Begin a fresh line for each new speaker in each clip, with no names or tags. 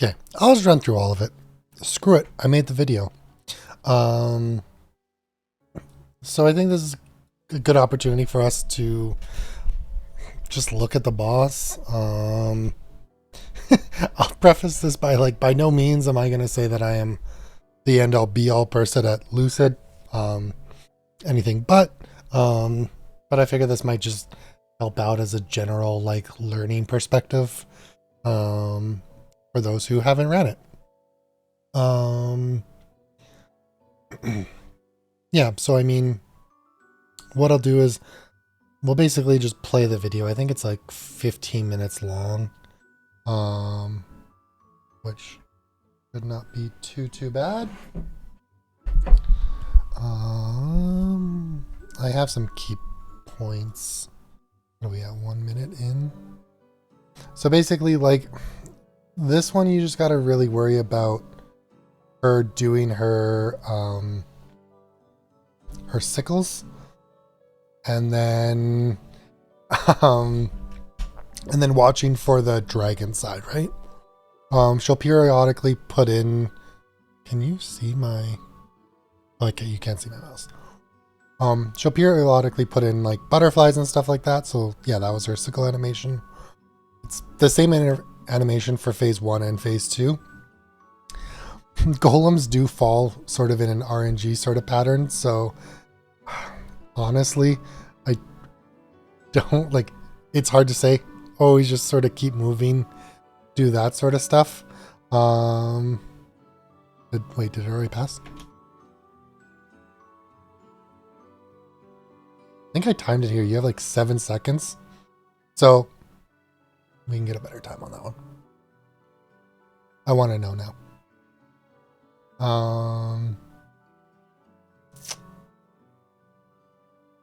Okay, I'll just run through all of it. Screw it, I made the video. So I think this is a good opportunity for us to just look at the boss. I'll preface this by by no means am I going to say that I am the end all be all person at Lucid. Anything but I figure this might just help out as a general learning perspective for those who haven't read it. Yeah, so I mean, what I'll do is we'll basically just play the video. I think it's like 15 minutes long, which should not be too bad. I have some key points. What are we at, 1 minute in? So basically, this one, you just got to really worry about her doing her sickles, and then watching for the dragon side, right? She'll periodically put in. Can you see my? Okay, you can't see my mouse. She'll periodically put in butterflies and stuff like that. So yeah, that was her sickle animation. It's the same animation for phase 1 and phase 2. Golems do fall sort of in an RNG sort of pattern. So honestly, I don't it's hard to say. Always just sort of keep moving, do that sort of stuff. Wait, did it already pass? I think I timed it here. You have 7 seconds. So we can get a better time on that one. I want to know now.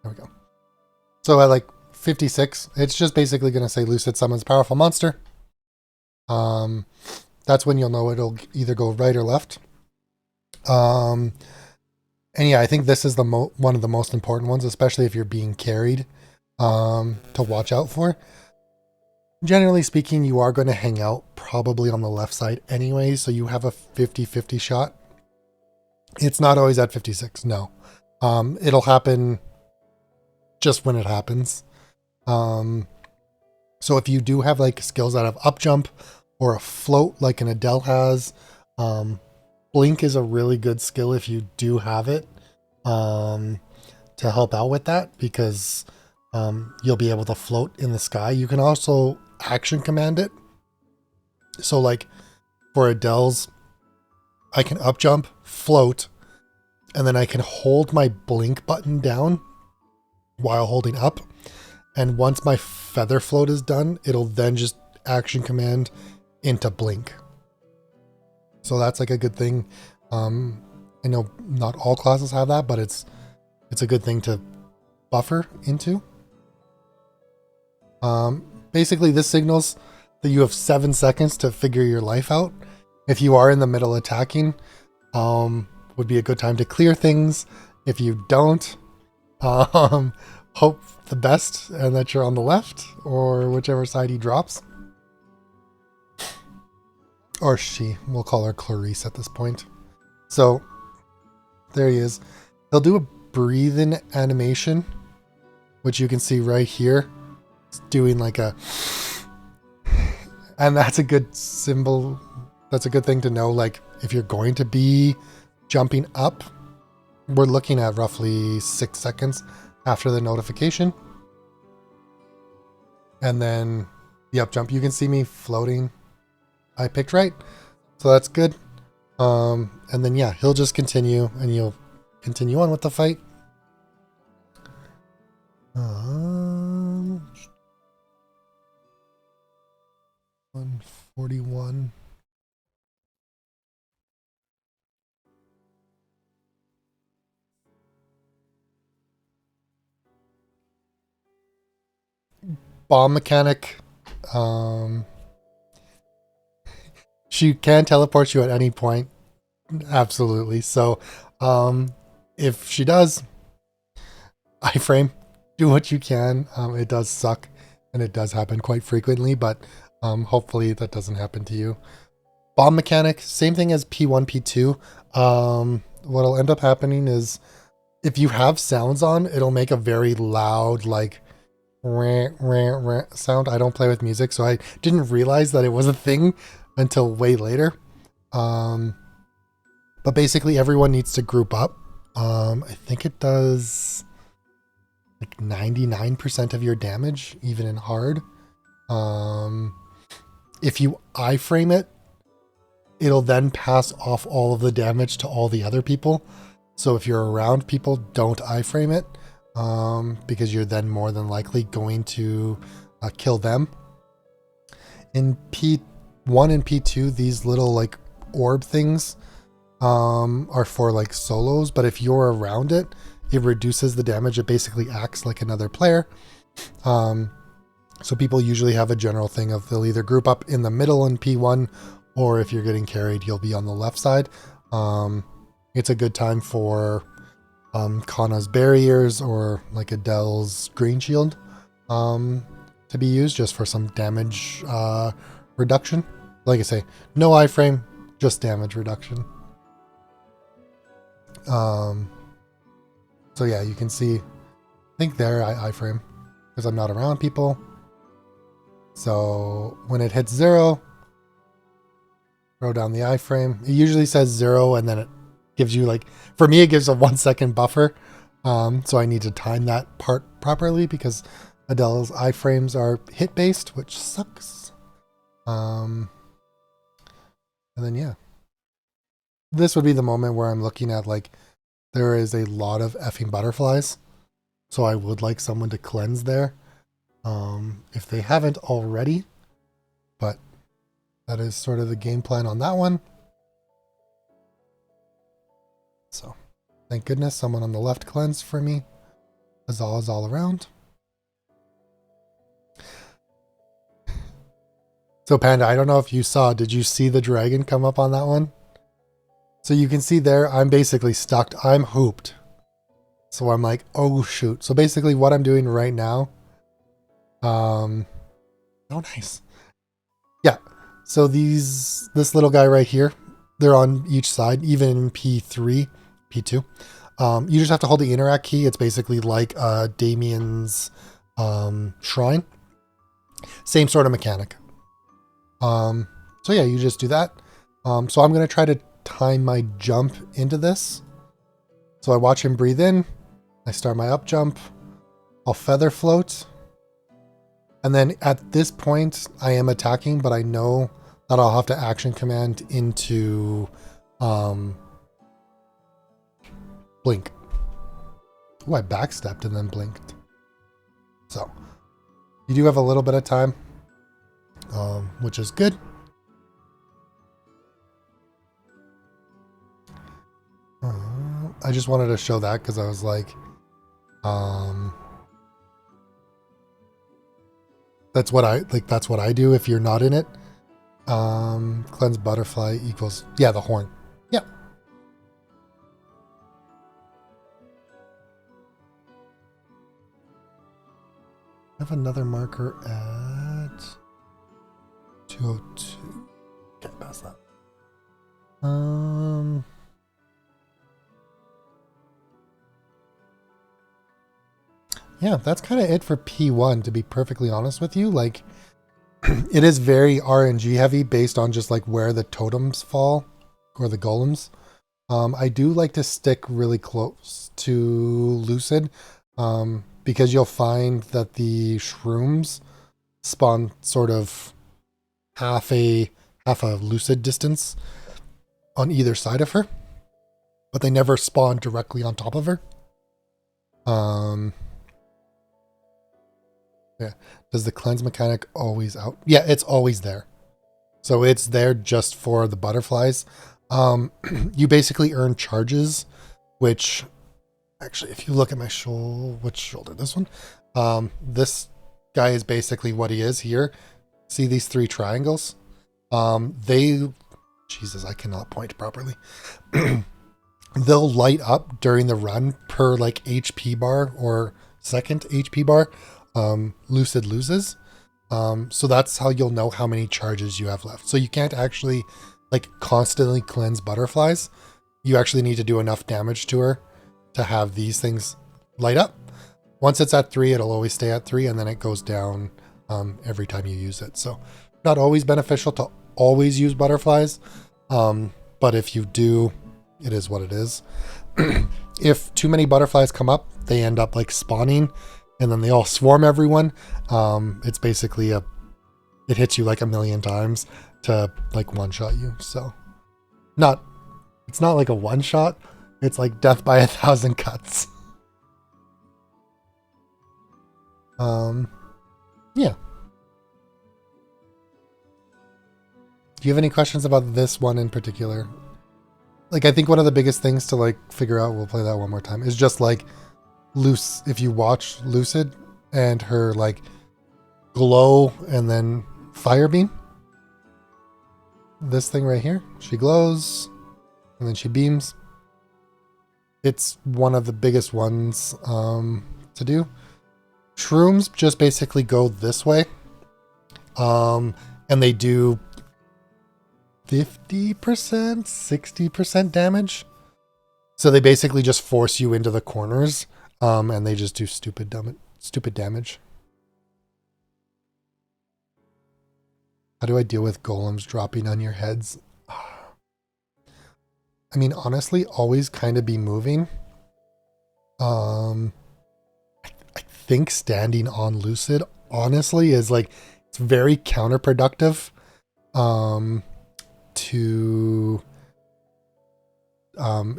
There we go. So at 56, it's just basically going to say Lucid summons powerful monster. That's when you'll know it'll either go right or left. And yeah, I think this is one of the most important ones, especially if you're being carried, to watch out for. Generally speaking, you are going to hang out probably on the left side anyway, so you have a 50-50 shot. It's not always at 56, no. It'll happen just when it happens. So if you do have skills that have up jump or a float like an Adele has, Blink is a really good skill if you do have it, to help out with that, because you'll be able to float in the sky. You can also action command it. So for Adele's, I can up jump, float, and then I can hold my blink button down while holding up. And once my feather float is done, it'll then just action command into blink. So that's a good thing. I know not all classes have that, but it's a good thing to buffer into. Basically, this signals that you have 7 seconds to figure your life out. If you are in the middle attacking, would be a good time to clear things. If you don't, hope the best and that you're on the left or whichever side he drops. Or she, we'll call her Clarice at this point. So there he is. He'll do a breathing animation, which you can see right here. It's doing a, and that's a good symbol. That's a good thing to know. If you're going to be jumping up, we're looking at roughly 6 seconds after the notification. And then the up jump, you can see me floating. I picked right, so that's good. And then yeah, he'll just continue, and you'll continue on with the fight. 141. Bomb mechanic. She can teleport you at any point. Absolutely. So, if she does, iframe, do what you can. It does suck, and it does happen quite frequently, but hopefully that doesn't happen to you. Bomb mechanic, same thing as P1, P2. What'll end up happening is if you have sounds on, it'll make a very loud, like, rant, rant, rant sound. I don't play with music, so I didn't realize that it was a thing until way later. But basically everyone needs to group up. I think it does like 99% of your damage, even in hard. If you iframe it, it'll then pass off all of the damage to all the other people. So if you're around people, don't iframe it, because you're then more than likely going to kill them. In P1 and P2, these little like orb things are for like solos, but if you're around it, it reduces the damage. It basically acts like another player. So people usually have a general thing of they'll either group up in the middle in P1, or if you're getting carried, you'll be on the left side. It's a good time for Kana's barriers or like Adele's green shield to be used just for some damage reduction. Like I say, no iframe, just damage reduction. So yeah, you can see, I think there I iframe because I'm not around people. So when it hits 0, throw down the iframe. It usually says 0 and then it gives you like, for me, it gives a 1 second buffer. So I need to time that part properly because Adele's iframes are hit based, which sucks. And then, yeah, this would be the moment where I'm looking at like, there is a lot of effing butterflies. So I would like someone to cleanse there. If they haven't already, but that is sort of the game plan on that one. So thank goodness someone on the left cleansed for me. Azal is all around. So Panda, I don't know if you saw, did you see the dragon come up on that one? So you can see there, I'm basically stuck. I'm hooped. So I'm like, oh shoot. So basically what I'm doing right now, oh nice. Yeah. So this little guy right here, they're on each side, even in P3, P2. You just have to hold the interact key. It's basically like Damien's shrine. Same sort of mechanic. So yeah, you just do that. So I'm going to try to time my jump into this. So I watch him breathe in. I start my up jump. I'll feather float. And then at this point, I am attacking, but I know that I'll have to action command into blink. Oh, I backstepped and then blinked. So you do have a little bit of time, which is good. I just wanted to show that because I was like, that's what I do if you're not in it. Cleanse butterfly equals, yeah, the horn. Yeah. I have another marker at 202. Get past that. Yeah, that's kind of it for P1, to be perfectly honest with you. Like, it is very RNG heavy based on just like where the totems fall or the golems. I do like to stick really close to Lucid because you'll find that the shrooms spawn sort of half a Lucid distance on either side of her, but they never spawn directly on top of her. Yeah. Does the cleanse mechanic always out? Yeah, it's always there. So it's there just for the butterflies. You basically earn charges, which actually, if you look at my shoulder, which shoulder? This one? This guy is basically what he is here. See these 3 triangles? Jesus, I cannot point properly. They'll light up during the run per like HP bar or second HP bar. Lucid loses. So that's how you'll know how many charges you have left. So you can't actually like constantly cleanse butterflies, you actually need to do enough damage to her to have these things light up. Once it's at 3, it'll always stay at 3, and then it goes down every time you use it. So not always beneficial to always use butterflies, but if you do, it is what it is. If too many butterflies come up, they end up like spawning, and then they all swarm everyone. It's basically it hits you like a million times to like one-shot you. So it's not like a one-shot, it's like death by 1,000 cuts. Yeah. Do you have any questions about this one in particular? Like, I think one of the biggest things to like figure out, we'll play that one more time, is just like if you watch Lucid and her like glow and then fire beam. This thing right here, she glows and then she beams. It's one of the biggest ones to do. Shrooms just basically go this way. And they do 50%, 60% damage. So they basically just force you into the corners, and they just do stupid damage. How do I deal with golems dropping on your heads? I mean, honestly, always kind of be moving. I think standing on Lucid, honestly, is like, it's very counterproductive.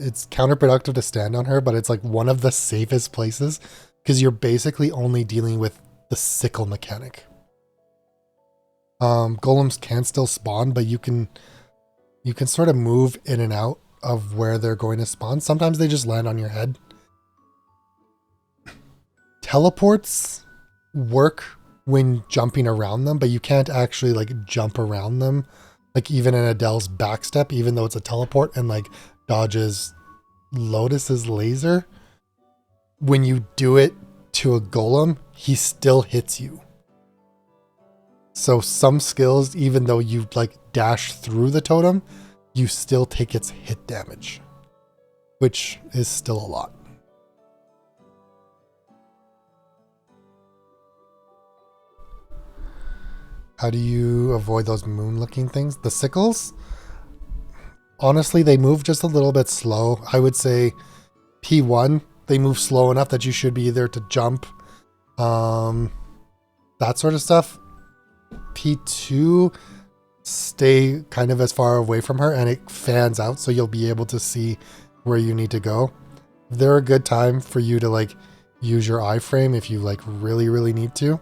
It's counterproductive to stand on her, but it's like one of the safest places because you're basically only dealing with the sickle mechanic. Golems can still spawn, but you can sort of move in and out of where they're going to spawn. Sometimes they just land on your head. Teleports work when jumping around them, but you can't actually like jump around them. Like even in Adele's backstep, even though it's a teleport and like dodges Lotus's laser, when you do it to a golem, he still hits you. So some skills, even though you like dash through the totem, you still take its hit damage, which is still a lot. How do you avoid those moon-looking things? The sickles? Honestly, they move just a little bit slow. I would say P1, they move slow enough that you should be there to jump. That sort of stuff. P2, stay kind of as far away from her and it fans out so you'll be able to see where you need to go. They're a good time for you to like use your iframe if you like really, really need to.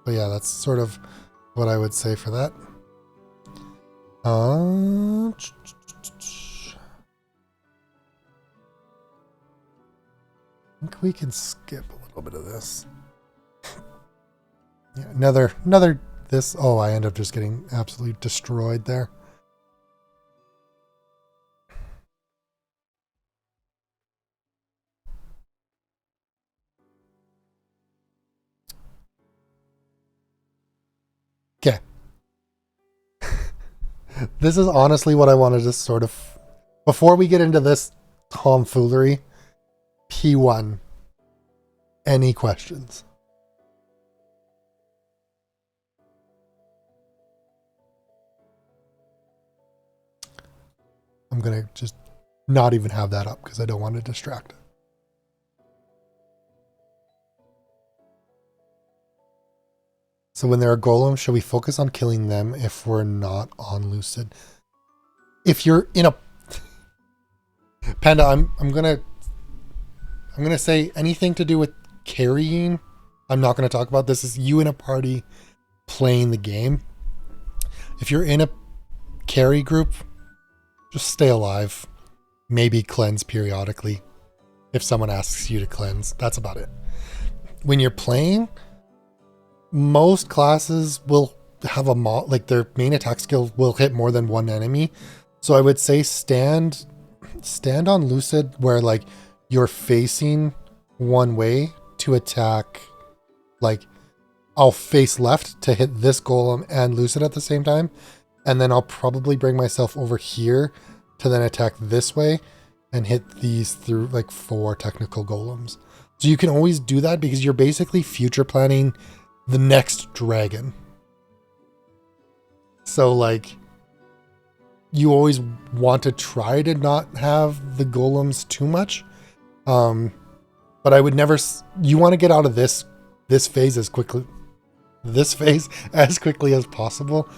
But yeah, that's sort of what I would say for that. I think we can skip a little bit of this. Yeah, another this. Oh, I end up just getting absolutely destroyed there. Okay. This is honestly what I wanted to sort of, before we get into this tomfoolery, P1, any questions? I'm going to just not even have that up because I don't want to distract it. So when there are golems, should we focus on killing them if we're not on Lucid? If you're in a Panda, I'm gonna say anything to do with carrying, I'm not gonna talk about. This is you in a party playing the game. If you're in a carry group, just stay alive. Maybe cleanse periodically. If someone asks you to cleanse, that's about it. When you're playing, most classes will have like their main attack skill will hit more than one enemy. So I would say stand on Lucid where like you're facing one way to attack like I'll face left to hit this golem and Lucid at the same time. And then I'll probably bring myself over here to then attack this way and hit these through like 4 technical golems. So you can always do that because you're basically future planning the next dragon. So like you always want to try to not have the golems too much. But I would never, you want to get out of this phase as quickly as possible,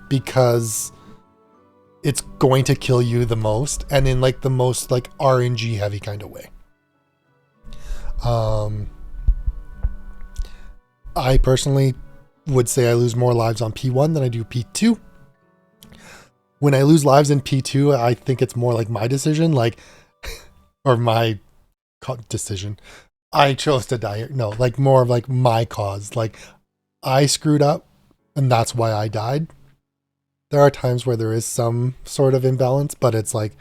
because it's going to kill you the most, and in like the most like RNG heavy kind of way. I personally would say I lose more lives on P1 than I do P2. When I lose lives in P2, I think it's more like my decision, like, or my decision. I chose to die here. No, like more of like my cause. Like I screwed up and that's why I died. There are times where there is some sort of imbalance, but it's like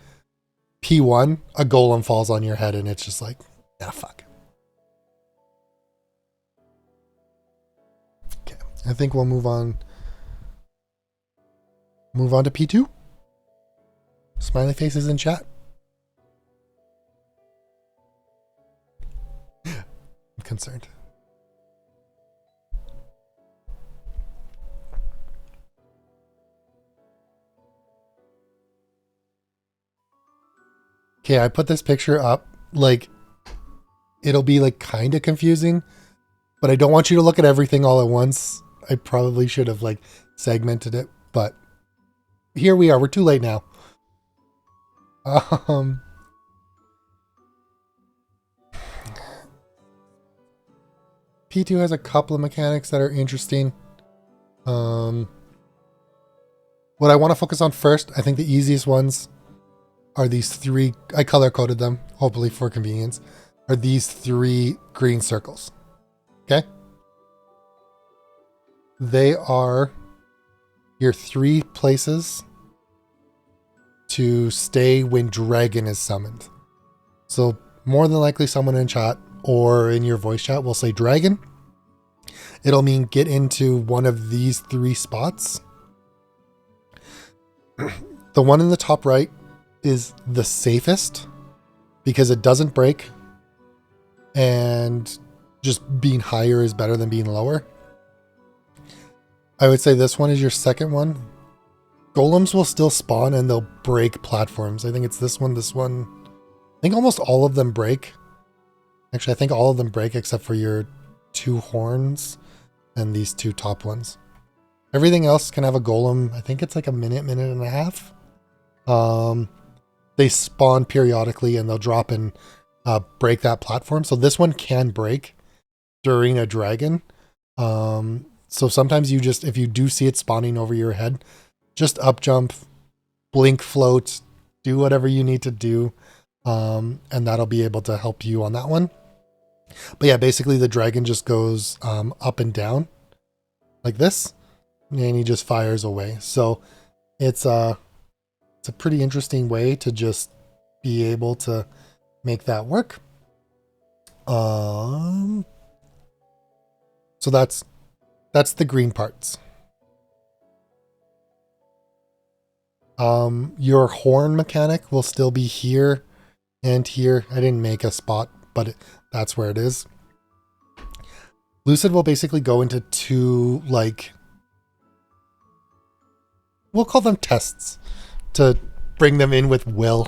P1, a golem falls on your head and it's just like, yeah, fuck. Okay, I think we'll move on. Move on to P2. Smiley faces in chat. I'm concerned. Okay, I put this picture up, like, it'll be like kind of confusing, but I don't want you to look at everything all at once. I probably should have like segmented it, but here we are. We're too late now. P2 has a couple of mechanics that are interesting. What I want to focus on first, I think the easiest ones are these 3, I color coded them, hopefully for convenience, are these 3 green circles. Okay? They are your 3 places to stay when dragon is summoned. So more than likely someone in chat or in your voice chat will say dragon. It'll mean get into one of these 3 spots. The one in the top right is the safest because it doesn't break, and just being higher is better than being lower. I would say this one is your second one. Golems will still spawn and they'll break platforms. I think it's this one. I think almost all of them break. Actually, I think all of them break except for your 2 horns and these 2 top ones. Everything else can have a golem. I think it's like a minute and a half. They spawn periodically and they'll drop and break that platform. So this one can break during a dragon. So sometimes you just, if you do see it spawning over your head, just up jump, blink float, do whatever you need to do. And that'll be able to help you on that one. But yeah, basically the dragon just goes up and down like this, and he just fires away. So it's a pretty interesting way to just be able to make that work. So that's the green parts. Your horn mechanic will still be here and here. I didn't make a spot, but that's where it is. Lucid will basically go into 2, like, we'll call them tests to bring them in with will.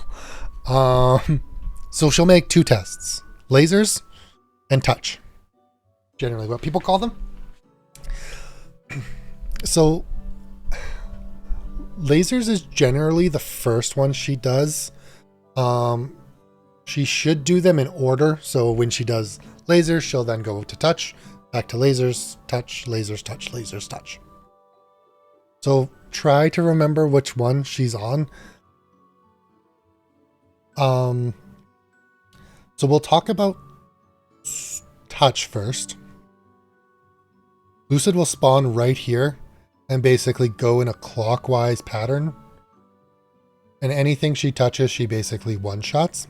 So she'll make 2 tests, lasers and touch, generally what people call them. So lasers is generally the first one she does. She should do them in order. So when she does lasers, she'll then go to touch, back to lasers, touch, lasers, touch, lasers, touch. So try to remember which one she's on. So we'll talk about touch first. Lucid will spawn right here and basically go in a clockwise pattern. And anything she touches, she basically one-shots.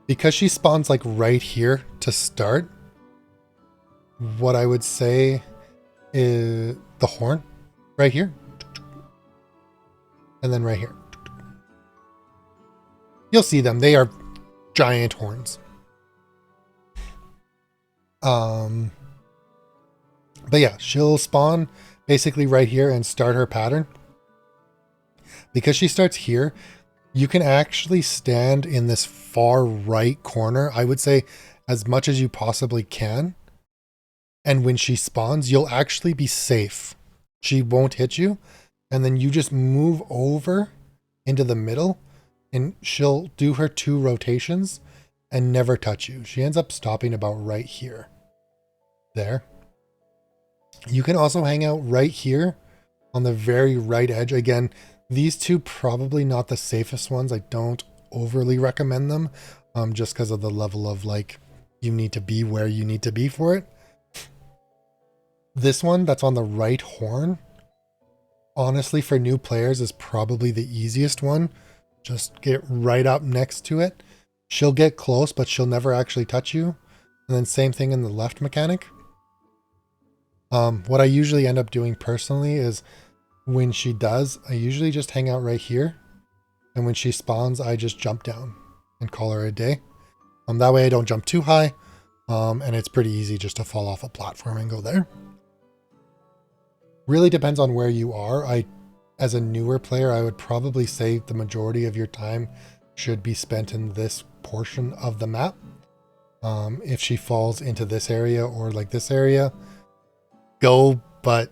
Because she spawns like right here to start, what I would say is the horn right here. And then right here. You'll see them. They are giant horns. But yeah, she'll spawn basically right here and start her pattern. Because she starts here, you can actually stand in this far right corner, I would say as much as you possibly can. And when she spawns, you'll actually be safe. She won't hit you. And then you just move over into the middle and she'll do her 2 rotations and never touch you. She ends up stopping about right here. There. You can also hang out right here on the very right edge. Again, these 2 probably not the safest ones. I don't overly recommend them just because of the level of like you need to be where you need to be for it. This one that's on the right horn, honestly, for new players is probably the easiest one. Just get right up next to it. She'll get close, but she'll never actually touch you. And then same thing in the left mechanic. What I usually end up doing personally is when she does, I usually just hang out right here. And when she spawns, I just jump down and call her a day. That way I don't jump too high. And it's pretty easy just to fall off a platform and go there. Really depends on where you are. As a newer player, I would probably say the majority of your time should be spent in this portion of the map. If she falls into this area or like this area, go, but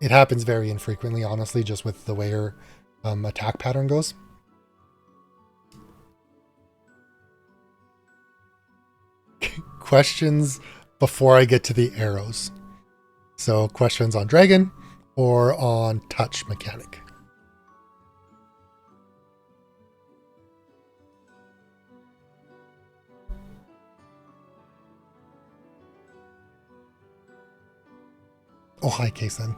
it happens very infrequently, honestly, just with the way her attack pattern goes. Questions before I get to the arrows. So questions on Dragon or on touch mechanic. Oh, hi, Kason.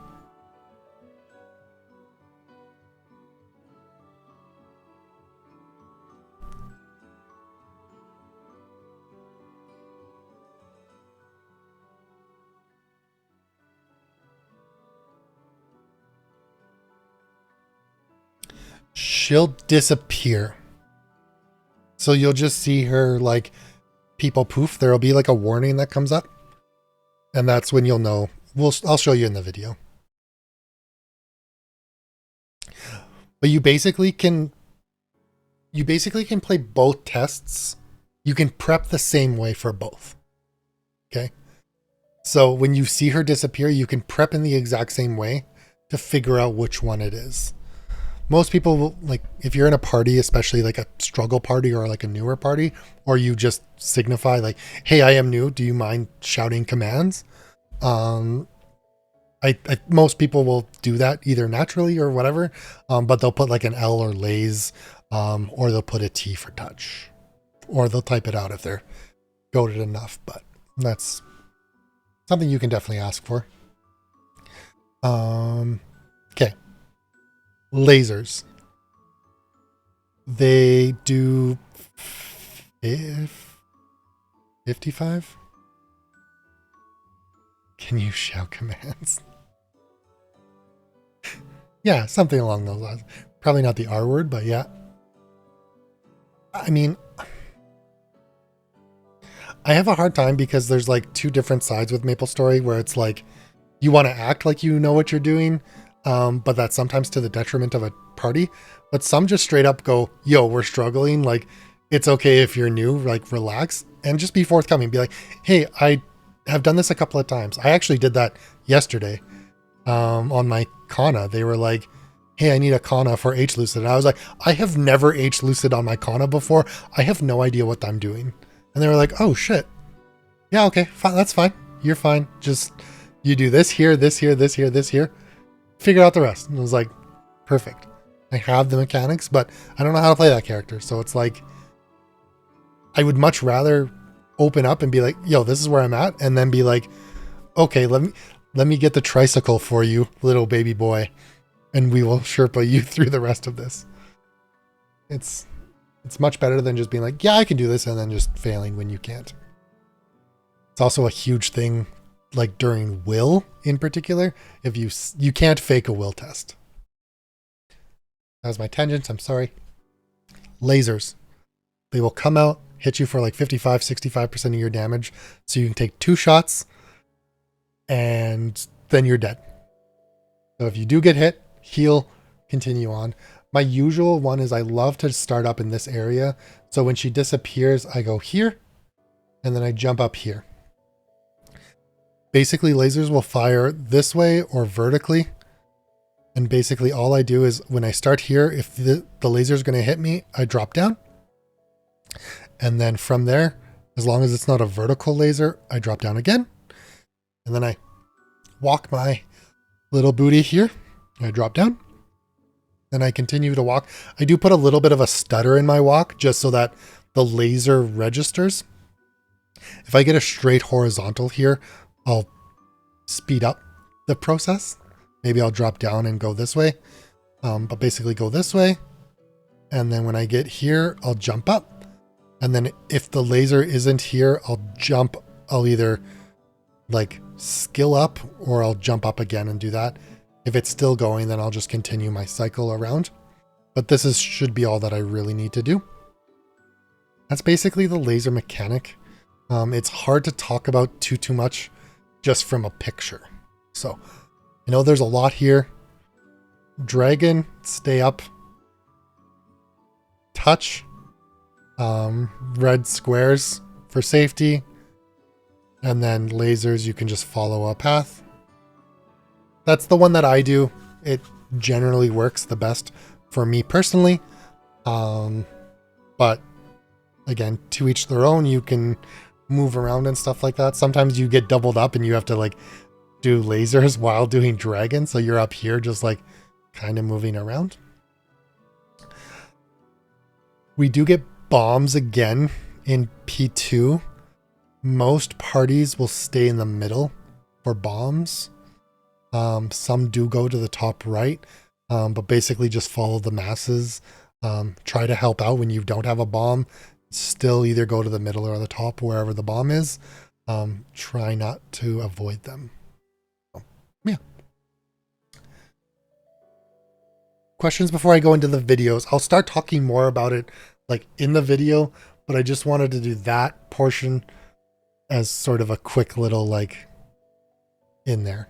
She'll disappear. So you'll just see her like people poof. There'll be like a warning that comes up. And that's when you'll know. I'll show you in the video. But you basically can play both tests. You can prep the same way for both. Okay? So when you see her disappear, you can prep in the exact same way to figure out which one it is. Most people will, like, if you're in a party, especially like a struggle party or like a newer party, or you just signify like, hey, I am new, do you mind shouting commands? Most people will do that either naturally or whatever, but they'll put like an L or lays, or they'll put a T for touch, or they'll type it out if they're goated enough, but that's something you can definitely ask for. Okay. Lasers. They do 55? Can you shout commands? Yeah, something along those lines. Probably not the R word, but yeah. I mean, I have a hard time because there's like 2 different sides with MapleStory where it's like you want to act like you know what you're doing, but that's sometimes to the detriment of a party. But some just straight up go, yo, we're struggling. Like, it's okay if you're new, like relax and just be forthcoming. Be like, hey, I have done this a couple of times. I actually did that yesterday on my Kana. They were like, hey, I need a Kana for H Lucid. And I was like, I have never H Lucid on my Kana before. I have no idea what I'm doing. And they were like, oh shit. Yeah, okay, fine, that's fine. You're fine. Just, you do this here, this here, this here, this here. Figure out the rest. And I was like, perfect. I have the mechanics, but I don't know how to play that character. So it's like, I would much rather open up and be like, yo, this is where I'm at. And then be like, okay, let me get the tricycle for you, little baby boy. And we will Sherpa you through the rest of this. It's much better than just being like, yeah, I can do this. And then just failing when you can't. It's also a huge thing like during will in particular, if you can't fake a will test. That was my tangent. I'm sorry. Lasers. They will come out, hit you for like 55, 65% of your damage. So you can take 2 shots and then you're dead. So if you do get hit, heal, continue on. My usual one is I love to start up in this area. So when she disappears, I go here and then I jump up here. Basically, lasers will fire this way or vertically. And basically all I do is when I start here, if the laser is going to hit me, I drop down. And then from there, as long as it's not a vertical laser, I drop down again. And then I walk my little booty here. I drop down. Then I continue to walk. I do put a little bit of a stutter in my walk just so that the laser registers. If I get a straight horizontal here, I'll speed up the process. Maybe I'll drop down and go this way. But basically go this way. And then when I get here, I'll jump up. And then if the laser isn't here, I'll jump. I'll either like skill up or I'll jump up again and do that. If it's still going, then I'll just continue my cycle around. But this should be all that I really need to do. That's basically the laser mechanic. It's hard to talk about too much just from a picture. So, I know there's a lot here. Dragon, stay up. Touch. Red squares for safety. And then lasers, you can just follow a path. That's the one that I do. It generally works the best for me personally. But again, to each their own. You can move around and stuff like that. Sometimes you get doubled up and you have to like do lasers while doing dragon. So you're up here just like kind of moving around. We do get bombs again in P2. Most parties will stay in the middle for bombs. Some do go to the top right, but basically just follow the masses. Try to help out when you don't have a bomb. Still either go to the middle or the top, wherever the bomb is. Try not to avoid them. So, yeah. Questions before I go into the videos. I'll start talking more about it like in the video, but I just wanted to do that portion as sort of a quick little like in there.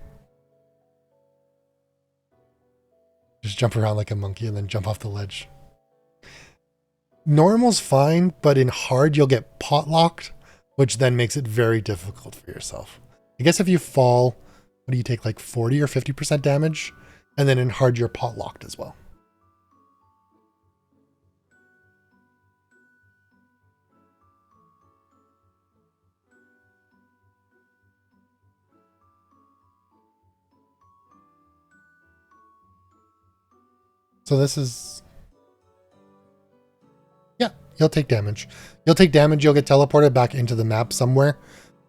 Just jump around like a monkey and then jump off the ledge. Normal's fine, but in hard you'll get pot locked, which then makes it very difficult for yourself. I guess if you fall, what do you take, like 40 or 50% damage? And then in hard you're pot locked as well. So this is, yeah, you'll take damage. You'll take damage, you'll get teleported back into the map somewhere.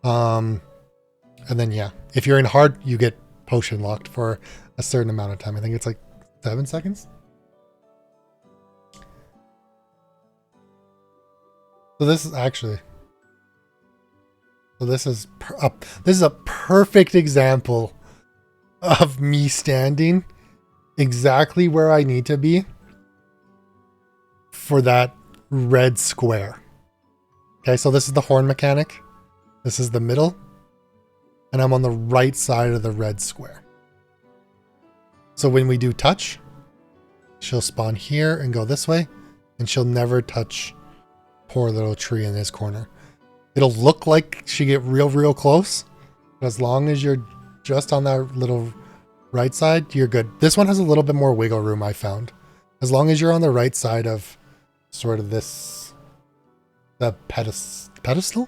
And then, yeah, if you're in hard, you get potion locked for a certain amount of time. I think it's like 7 seconds. So this is actually, so this is a perfect example of me standing exactly where I need to be for that red square. Okay, so this is the horn mechanic. This is the middle. And I'm on the right side of the red square. So when we do touch, she'll spawn here and go this way. And she'll never touch poor little tree in this corner. It'll look like she get real close. But as long as you're just on that little right side, you're good. This one has a little bit more wiggle room, I found. As long as you're on the right side of sort of this, the pedestal?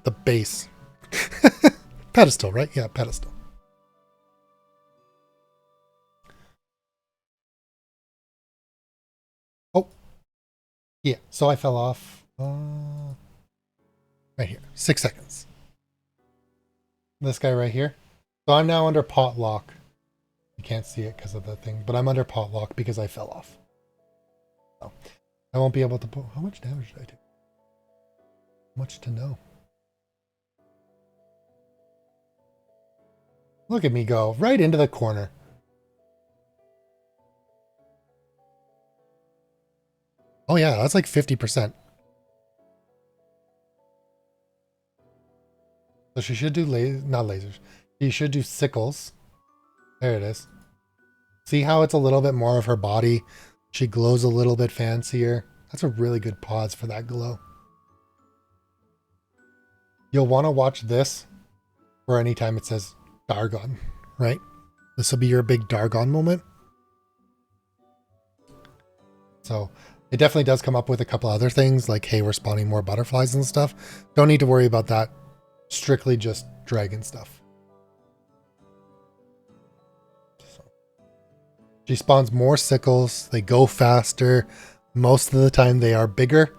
The base. Pedestal, right? Yeah, pedestal. Oh. Yeah, so I fell off. Right here. 6 seconds. This guy right here. So I'm now under pot lock. You can't see it because of the thing, but I'm under pot lock because I fell off. So I won't be able to pull. How much damage did I take? Much to know. Look at me go right into the corner. Oh yeah, that's like 50%. So she should do not lasers. She should do sickles. There it is. See how it's a little bit more of her body? She glows a little bit fancier. That's a really good pause for that glow. You'll want to watch this for any time it says Dargon, right? This will be your big Dargon moment. So it definitely does come up with a couple other things like, hey, we're spawning more butterflies and stuff. Don't need to worry about that. Strictly just dragon stuff. So, she spawns more sickles. They go faster. Most of the time they are bigger.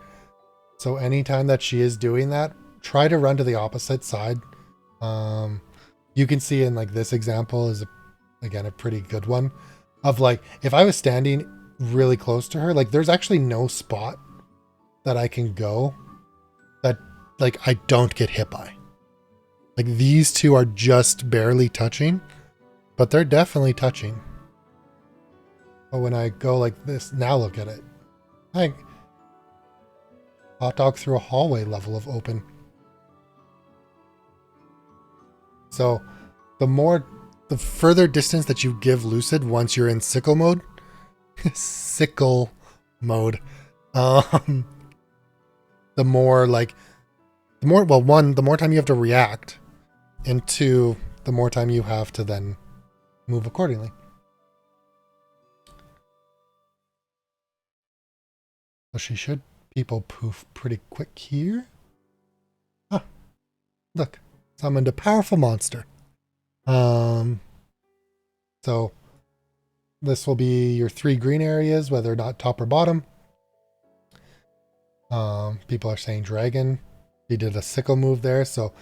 So anytime that she is doing that, try to run to the opposite side. You can see in like this example is again a pretty good one of like, if I was standing really close to her, like there's actually no spot that I can go that like I don't get hit by. Like these two are just barely touching, but they're definitely touching. But when I go like this, now look at it. Like hot dog through a hallway level of open. So the further distance that you give Lucid once you're in sickle mode, the more the more time you have to react, and two, the more time you have to then move accordingly. So she should people poof pretty quick here. Ah, look, summoned a powerful monster. So this will be your 3 green areas, whether or not top or bottom. People are saying dragon. He did a sickle move there, so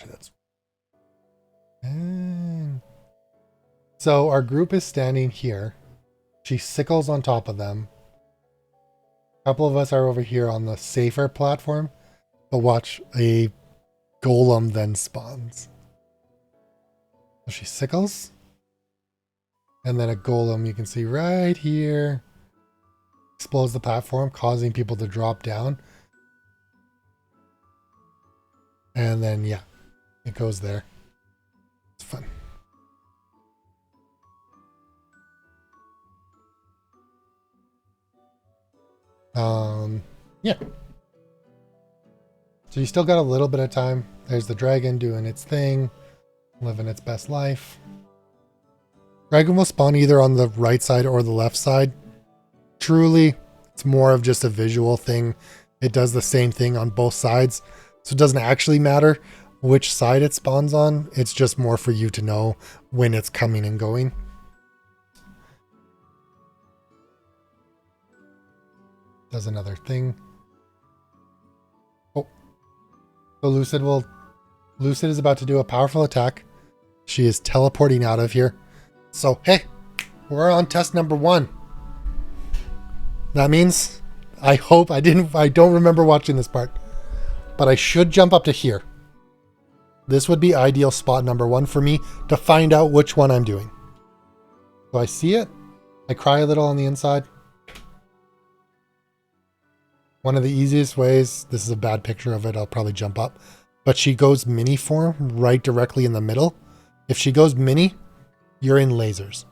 that's. So our group is standing here. She sickles on top of them. A couple of us are over here on the safer platform, but watch, a golem then spawns. So she sickles. And then a golem you can see right here explodes the platform, causing people to drop down. And then, yeah, it goes there. It's fun. Yeah. So you still got a little bit of time. There's the dragon doing its thing, living its best life. Dragon will spawn either on the right side or the left side. Truly, it's more of just a visual thing. It does the same thing on both sides. So it doesn't actually matter which side it spawns on. It's just more for you to know when it's coming and going. Does another thing. Oh. So Lucid is about to do a powerful attack. She is teleporting out of here. So, hey, we're on test number 1. That means, I don't remember watching this part, but I should jump up to here. This would be ideal spot number 1 for me to find out which one I'm doing. So I see it. I cry a little on the inside. One of the easiest ways, this is a bad picture of it, I'll probably jump up, but she goes mini form right directly in the middle. If she goes mini, you're in lasers.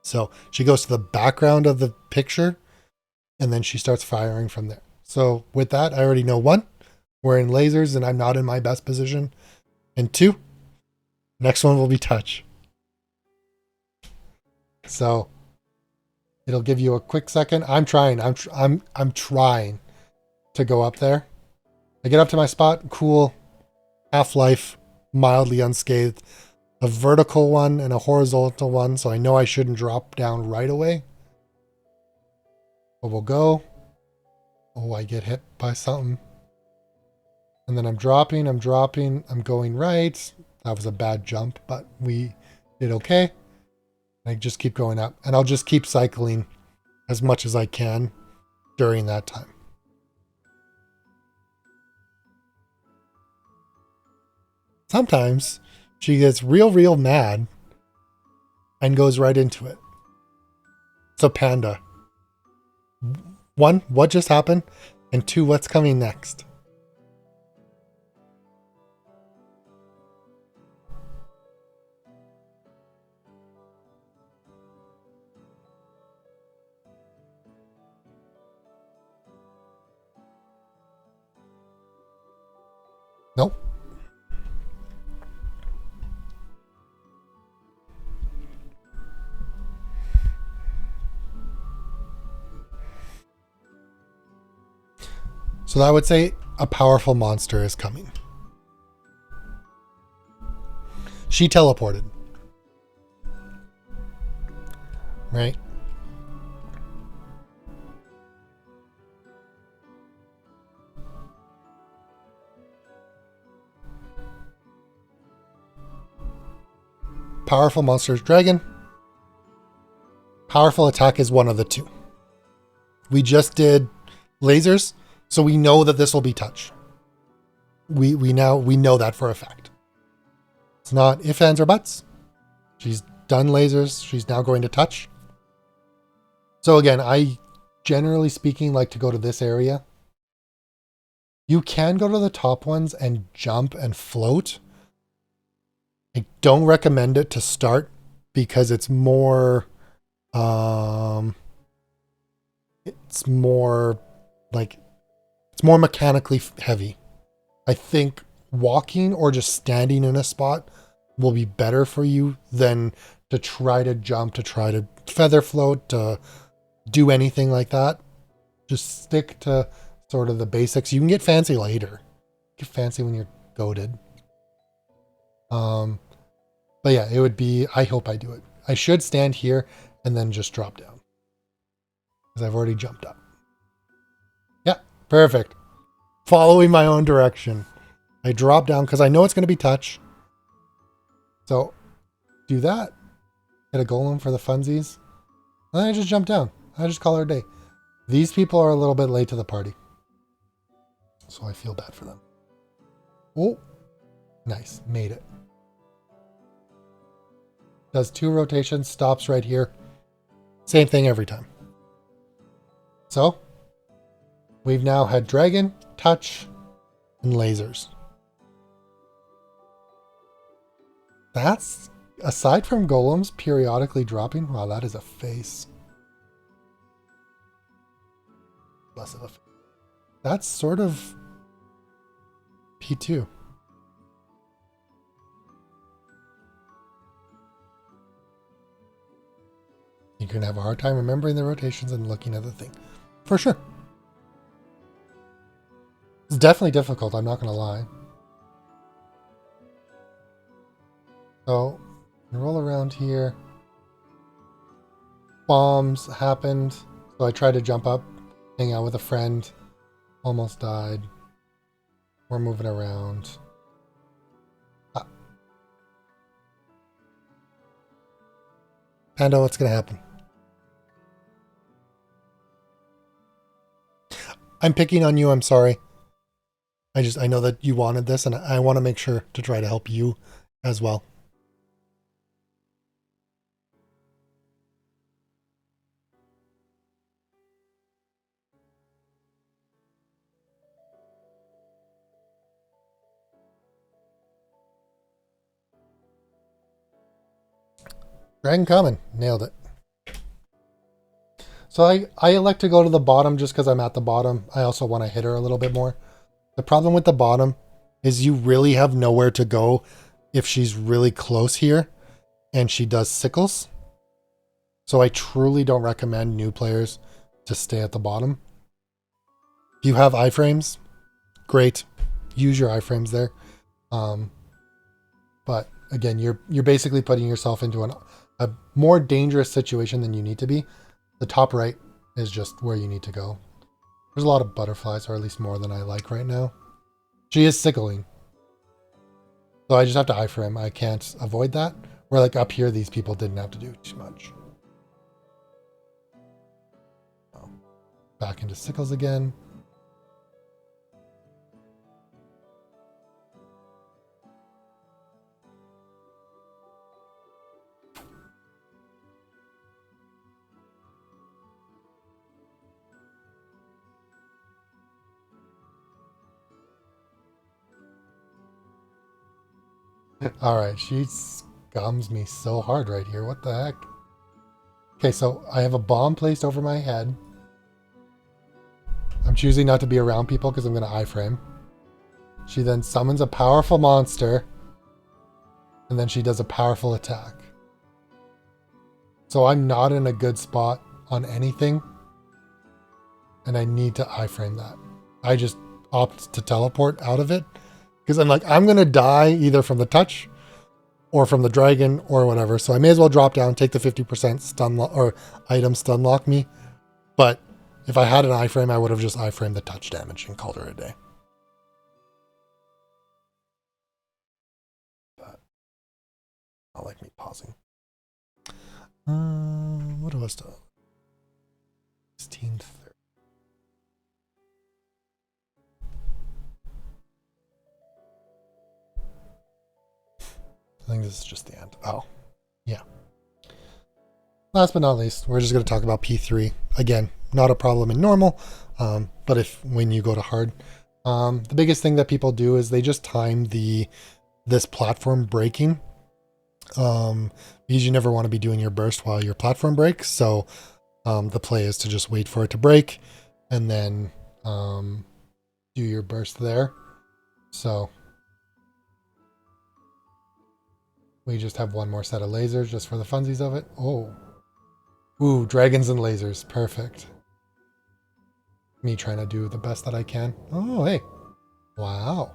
So she goes to the background of the picture and then she starts firing from there. So with that, I already know 1, we're in lasers and I'm not in my best position. And 2, next one will be touch. So it'll give you a quick second. I'm trying to go up there. I get up to my spot, cool, half-life, mildly unscathed. A vertical one and a horizontal one, so I know I shouldn't drop down right away. But we'll go. Oh, I get hit by something. And then I'm dropping, I'm going right. That was a bad jump, but we did okay. I just keep going up, and I'll just keep cycling as much as I can during that time. Sometimes she gets real mad and goes right into it. So Panda, one, what just happened? And two, what's coming next? Nope. So I would say a powerful monster is coming. She teleported. Right? Powerful monster is dragon. Powerful attack is one of the two. We just did lasers, so we know that this will be touch. We know that for a fact. It's not ifs, ands, or buts. She's done lasers. She's now going to touch. So again, I generally speaking like to go to this area. You can go to the top ones and jump and float. I don't recommend it to start because it's more it's more mechanically heavy. I think walking or just standing in a spot will be better for you than to try to jump, to try to feather float, to do anything like that. Just stick to sort of the basics. You can get fancy later. Get fancy when you're goated. But yeah, it would be, I hope I do it. I should stand here and then just drop down. Because I've already jumped up. Yeah, perfect. Following my own direction. I drop down because I know it's going to be touch. So, do that. Get a golem for the funsies. And then I just jump down. I just call it a day. These people are a little bit late to the party. So I feel bad for them. Oh, nice. Made it. Does 2 rotations, stops right here. Same thing every time. So, we've now had dragon, touch, and lasers. That's, aside from golems periodically dropping, wow, that is a face. Less of a face. That's sort of P2. You're going to have a hard time remembering the rotations and looking at the thing. For sure. It's definitely difficult, I'm not going to lie. So, roll around here. Bombs happened. So I tried to jump up, hang out with a friend. Almost died. We're moving around. Ah. Panda, what's going to happen? I'm picking on you, I'm sorry. I know that you wanted this, and I want to make sure to try to help you as well. Dragon coming. Nailed it. So I elect to go to the bottom just because I'm at the bottom. I also want to hit her a little bit more. The problem with the bottom is you really have nowhere to go if she's really close here and she does sickles. So I truly don't recommend new players to stay at the bottom. If you have iframes, great. Use your iframes there. But again, you're basically putting yourself into a more dangerous situation than you need to be. The top right is just where you need to go. There's a lot of butterflies, or at least more than I like right now. She is sickling. So I just have to iframe. I can't avoid that. Where like up here, these people didn't have to do too much. So, back into sickles again. Alright, she scums me so hard right here. What the heck? Okay, so I have a bomb placed over my head. I'm choosing not to be around people because I'm going to iframe. She then summons a powerful monster. And then she does a powerful attack. So I'm not in a good spot on anything. And I need to iframe that. I just opt to teleport out of it. Because I'm like, I'm going to die either from the touch or from the dragon or whatever. So I may as well drop down, take the 50% stun or item stun lock me. But if I had an iframe, I would have just iframed the touch damage and called her a day. But I like me pausing. What do I still? 16:30. I think this is just the end. Oh, yeah. Last but not least, we're just going to talk about P3. Again, not a problem in normal, but when you go to hard, the biggest thing that people do is they just time this platform breaking, because you never want to be doing your burst while your platform breaks. So the play is to just wait for it to break and then do your burst there. So we just have one more set of lasers just for the funsies of it. Oh. Ooh, dragons and lasers. Perfect. Me trying to do the best that I can. Oh, hey. Wow.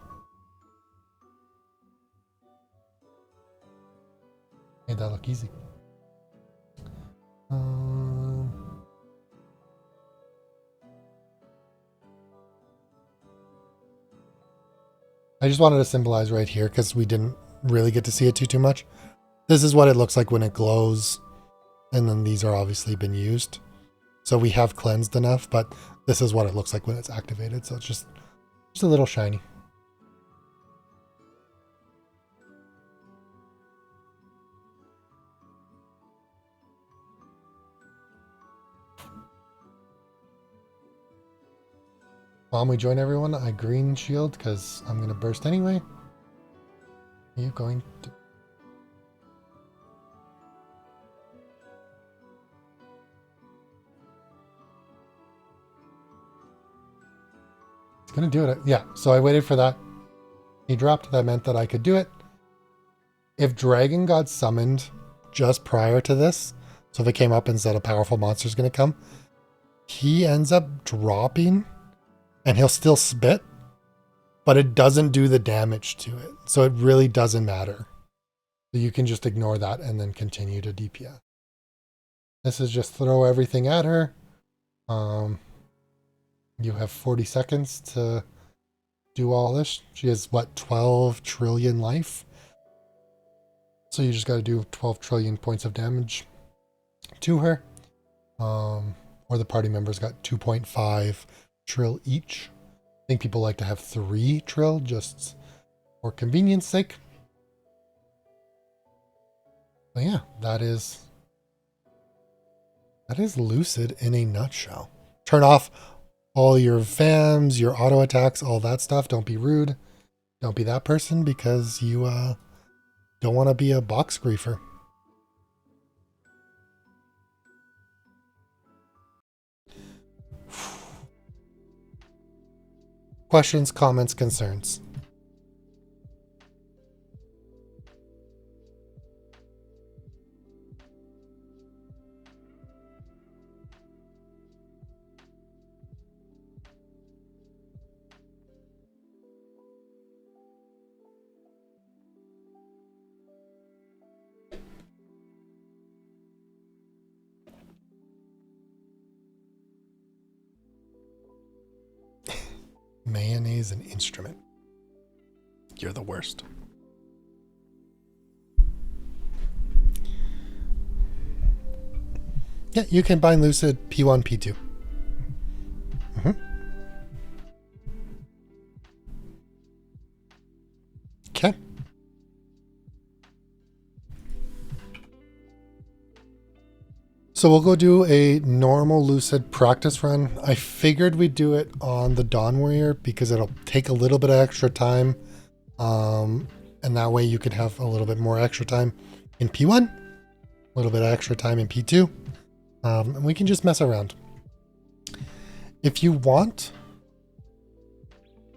Made that look easy. I just wanted to symbolize right here because we didn't really get to see it too much. This is what it looks like when it glows. And then these are obviously been used. So we have cleansed enough, but this is what it looks like when it's activated. So it's just a little shiny. While we join everyone, I green shield because I'm going to burst anyway. Are you going to... Gonna do it. Yeah, so I waited for that. He dropped. That meant that I could do it. If Dragon got summoned just prior to this, so if it came up and said a powerful monster is going to come, he ends up dropping and he'll still spit, but it doesn't do the damage to it. So it really doesn't matter. So you can just ignore that and then continue to DPS. This is just throw everything at her. You have 40 seconds to do all this. She has, what, 12 trillion life? So you just got to do 12 trillion points of damage to her. Or the party members got 2.5 trill each. I think people like to have 3 trill just for convenience sake. But yeah, that is Lucid in a nutshell. Turn off all your FAMs, your auto attacks, all that stuff. Don't be rude. Don't be that person because you don't want to be a box griefer. Questions, comments, concerns? Mayonnaise and instrument. You're the worst. Yeah, you can bind Lucid P1, P2. Okay. So we'll go do a normal Lucid practice run. I figured we'd do it on the Dawn Warrior because it'll take a little bit of extra time. And And that way you can have a little bit more extra time in P1, a little bit of extra time in P2, and we can just mess around. If you want,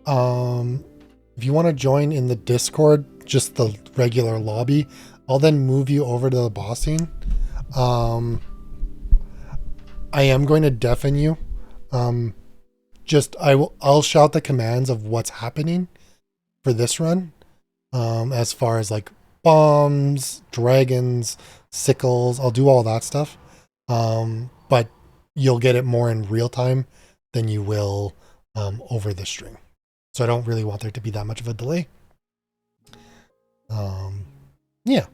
to join in the Discord, just the regular lobby, I'll then move you over to the boss scene. I am going to deafen you. I'll shout the commands of what's happening for this run. As far as like bombs, dragons, sickles, I'll do all that stuff. But you'll get it more in real time than you will over the string. So I don't really want there to be that much of a delay. Yeah.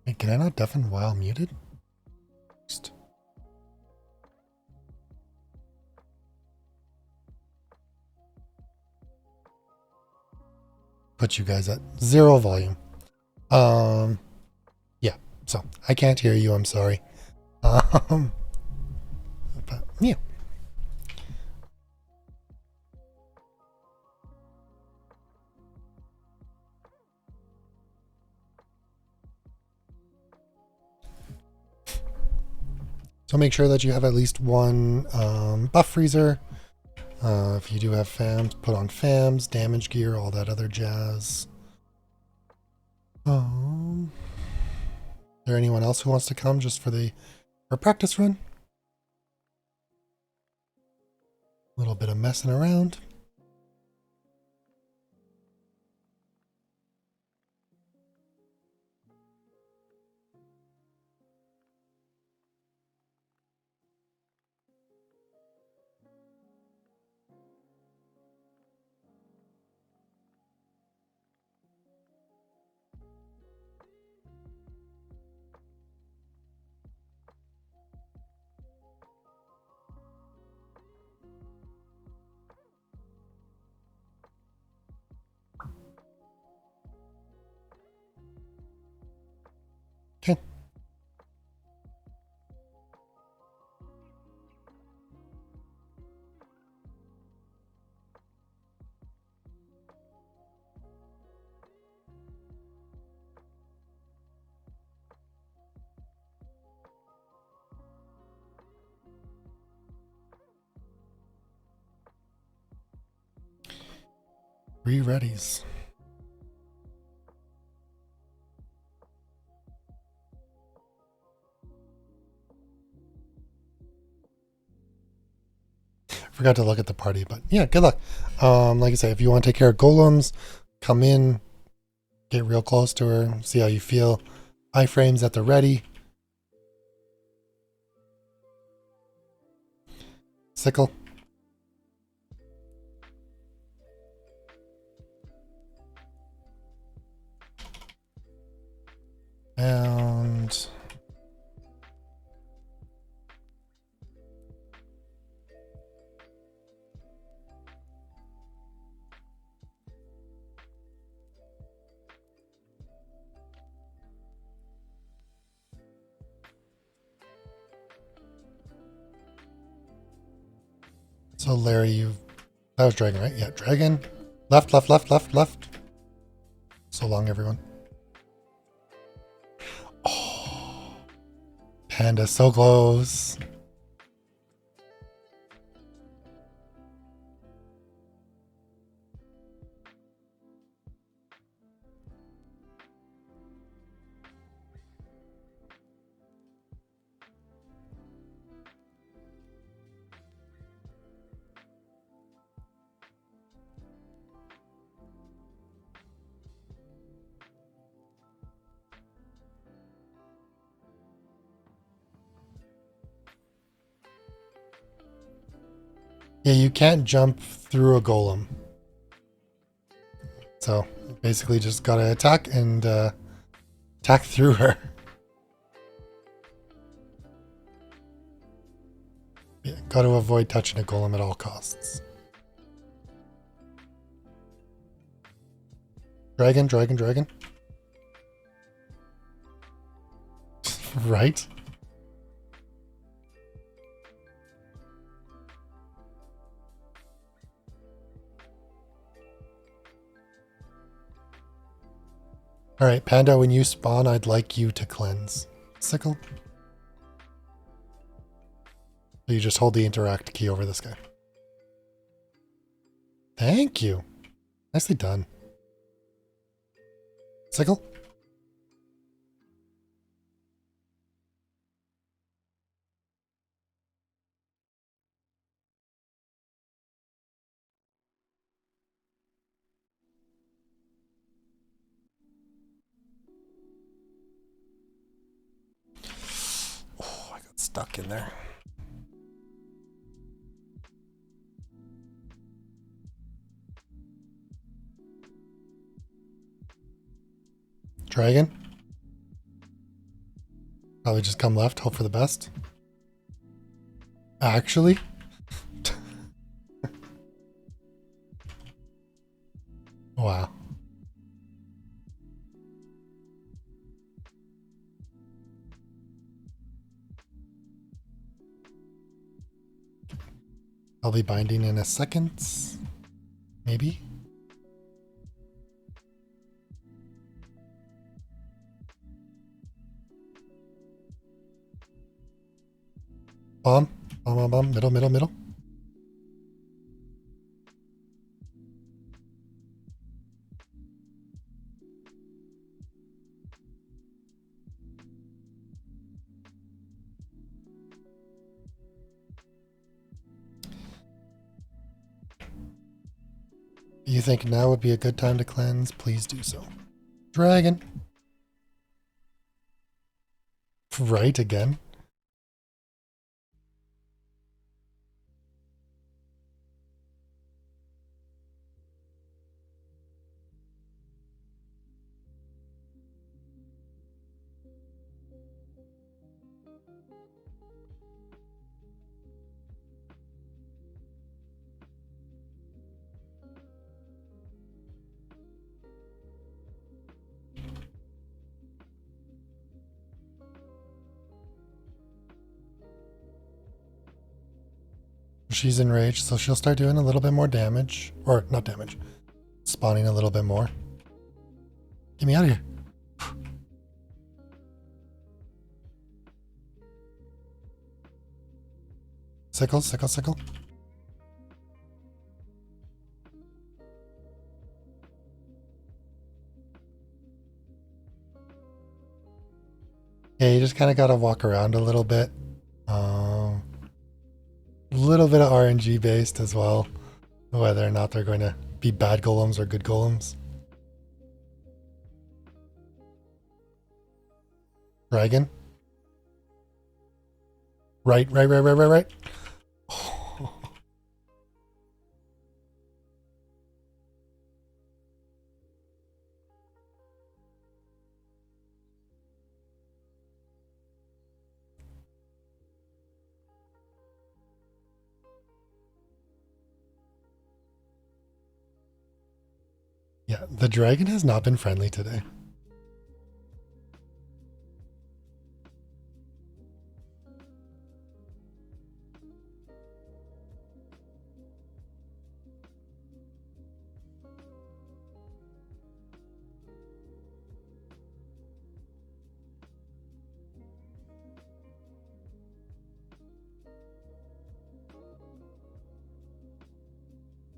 Wait, can I not deafen while muted? Just... put you guys at 0 volume. Yeah, so I can't hear you, I'm sorry. But yeah. So make sure that you have at least one buff freezer. If you do have FAMs, put on FAMs, damage gear, all that other jazz. Is there anyone else who wants to come just for our practice run? A little bit of messing around. Okay. Re-readies. Forgot to look at the party, but yeah, good luck. Like I say, if you want to take care of golems, come in, get real close to her, see how you feel. Iframes at the ready. Sickle. And so Larry, that was dragon, right? Yeah, dragon. Left, left, left, left, left. So long, everyone. Oh, Panda, so close. Yeah, you can't jump through a golem. So basically just gotta attack and attack through her. Yeah, gotta avoid touching a golem at all costs. Dragon, dragon, dragon. Right? Alright, Panda, when you spawn, I'd like you to cleanse. Sickle. So you just hold the interact key over this guy. Thank you. Nicely done. Sickle. Oh, I got stuck in there. Dragon. Probably just come left, hope for the best. Actually? Wow. I'll be binding in a second. Maybe? Bomb. Bomb, bomb, bomb. Middle, middle, middle. You think now would be a good time to cleanse? Please do so. Dragon. Right again. She's enraged, so she'll start doing a little bit more damage. Or, not damage. Spawning a little bit more. Get me out of here. Sickle, sickle, sickle. Yeah, you just kind of got to walk around a little bit. A little bit of RNG based as well. Whether or not they're going to be bad golems or good golems. Dragon. Right, right, right, right, right, right. Yeah, the dragon has not been friendly today.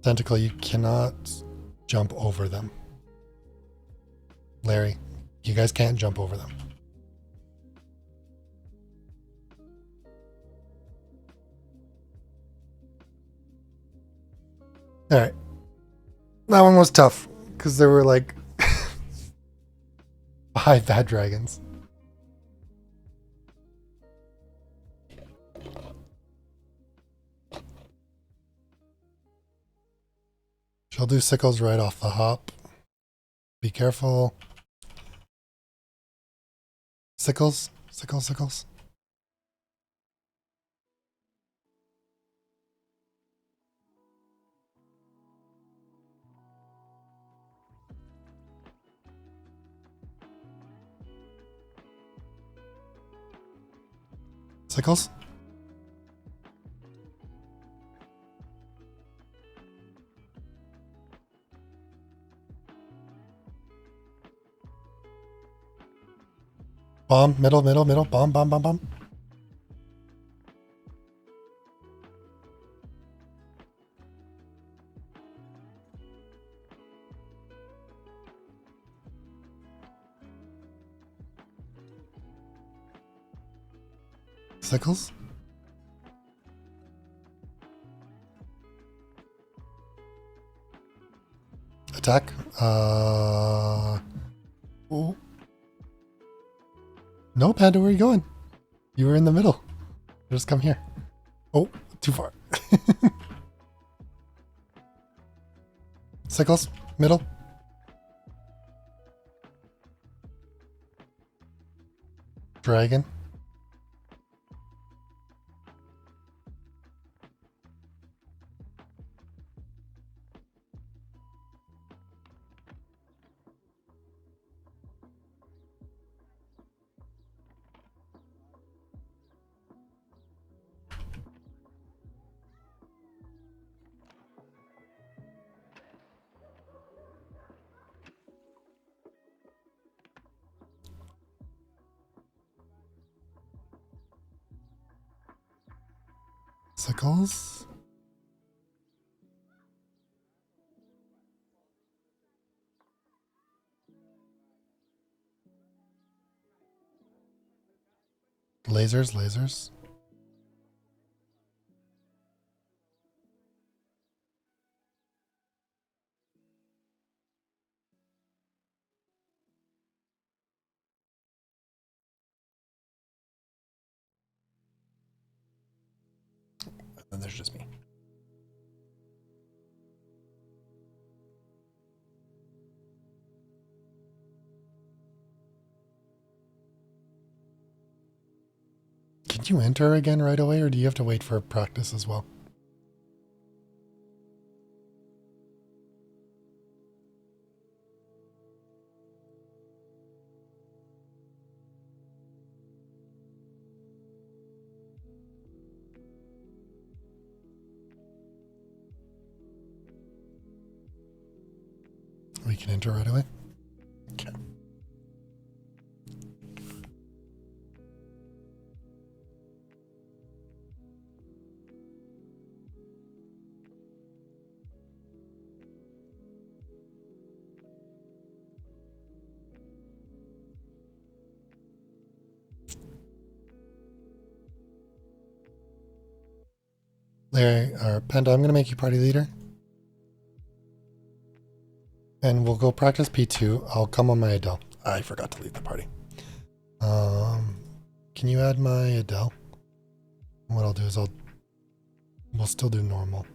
Tentacle, you cannot jump over them. Larry, you guys can't jump over them. Alright. That one was tough, because there were like 5 bad dragons. She'll do sickles right off the hop. Be careful. Sickles, sickles, sickles. Sickles. Bomb, middle, middle, middle, bomb, bomb, bomb, bomb. Sickles. Attack. Ooh. No, Panda, where are you going? You were in the middle. Just come here. Oh, too far. Sickles, middle. Dragon. Sickles. Lasers, lasers. And there's just me. Can you enter again right away, or do you have to wait for practice as well? We can enter right away. Okay. Larry, or Panda, I'm going to make you party leader. And we'll go practice P2. I'll come on my Adele. I forgot to leave the party. Can you add my Adele? What I'll do is we'll still do normal.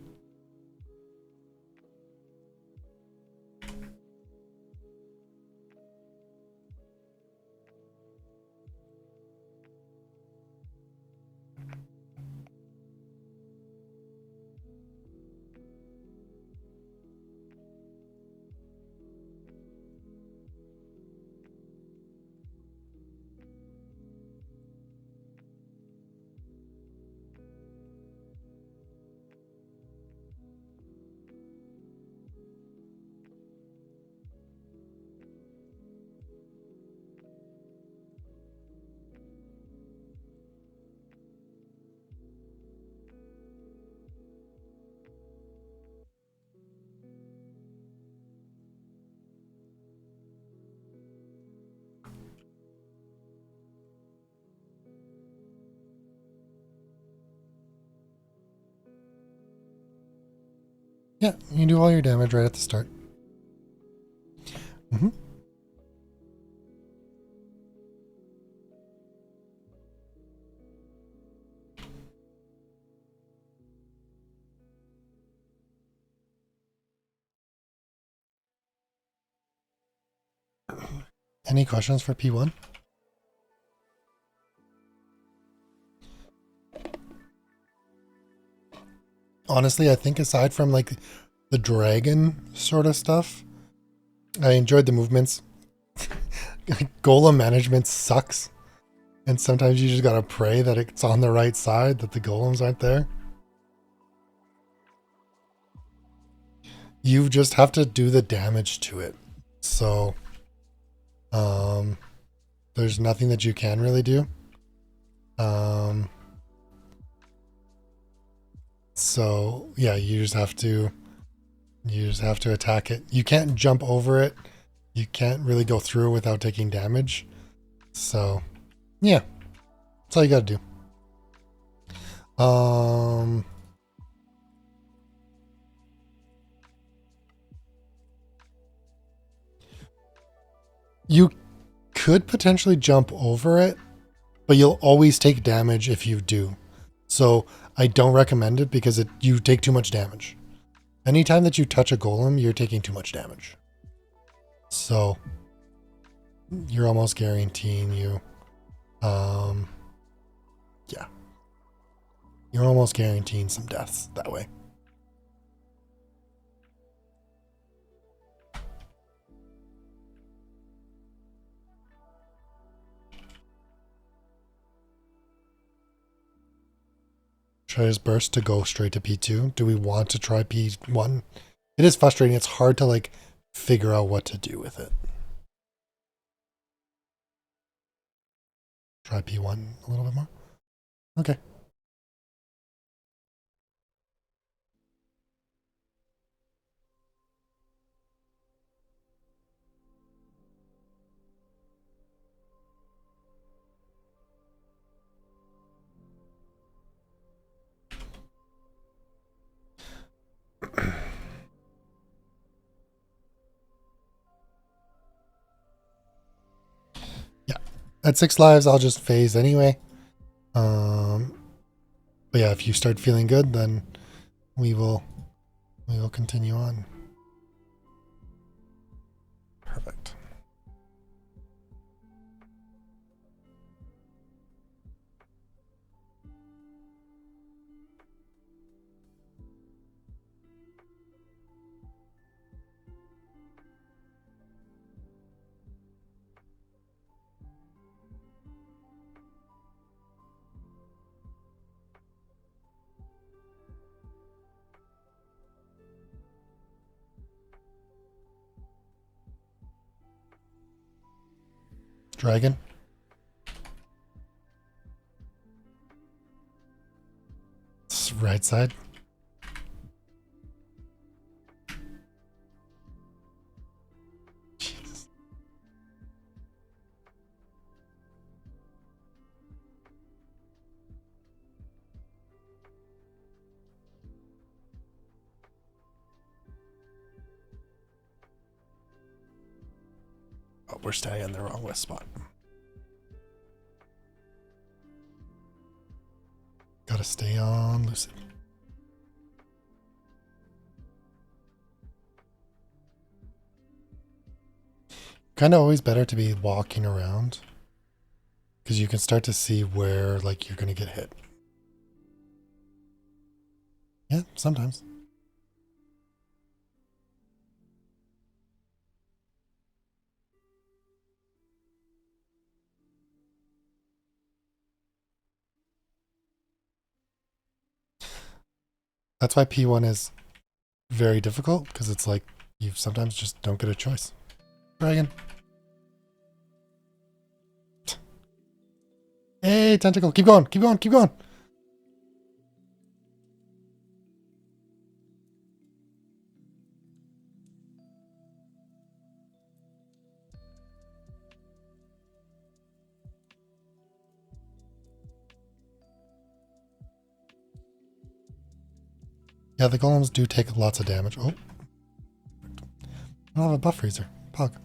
Yeah, you can do all your damage right at the start. Mm-hmm. Any questions for P1? Honestly, I think aside from like the dragon sort of stuff, I enjoyed the movements. Golem management sucks. And sometimes you just gotta pray that it's on the right side, that the golems aren't there. You just have to do the damage to it. So, there's nothing that you can really do. So yeah, you just have to attack it. You can't jump over it. You can't really go through without taking damage. So yeah, that's all you gotta do. You could potentially jump over it, but you'll always take damage if you do. So I don't recommend it because you take too much damage. Anytime that you touch a golem, you're taking too much damage. So you're almost guaranteeing you, yeah, you're almost guaranteeing some deaths that way. Try his burst to go straight to P2. Do we want to try P1? It is frustrating. It's hard to like figure out what to do with it. Try P1 a little bit more. Okay. Yeah. At 6 lives, I'll just phase anyway. But yeah, if you start feeling good, then we will continue on. Perfect. Dragon. It's right side. Jesus. Oh, we're staying in the wrong west spot. Gotta stay on Lucid. Kind of always better to be walking around because you can start to see where like you're gonna get hit. Yeah, sometimes. That's why P1 is very difficult because it's like you sometimes just don't get a choice. Dragon. Hey, tentacle. Keep going. Keep going. Keep going. Yeah, the golems do take lots of damage. Oh. I don't have a buff freezer. Pog.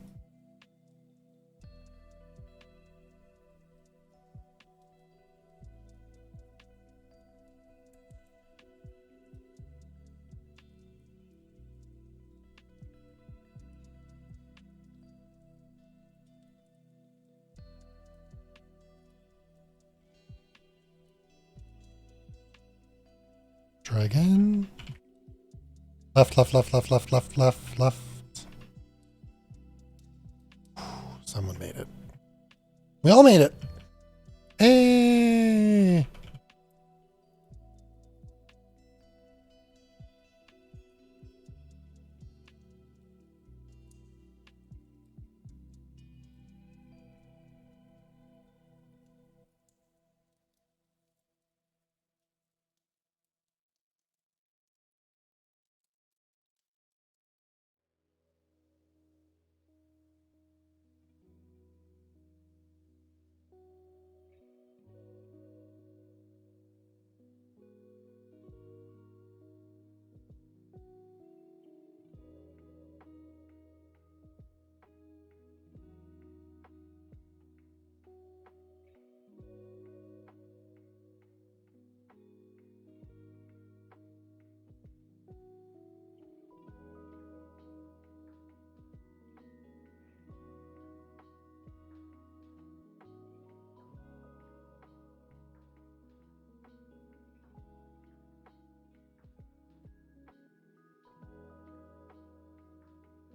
Try again. Left, left, left, left, left, left, left, left. Someone made it. We all made it. Hey!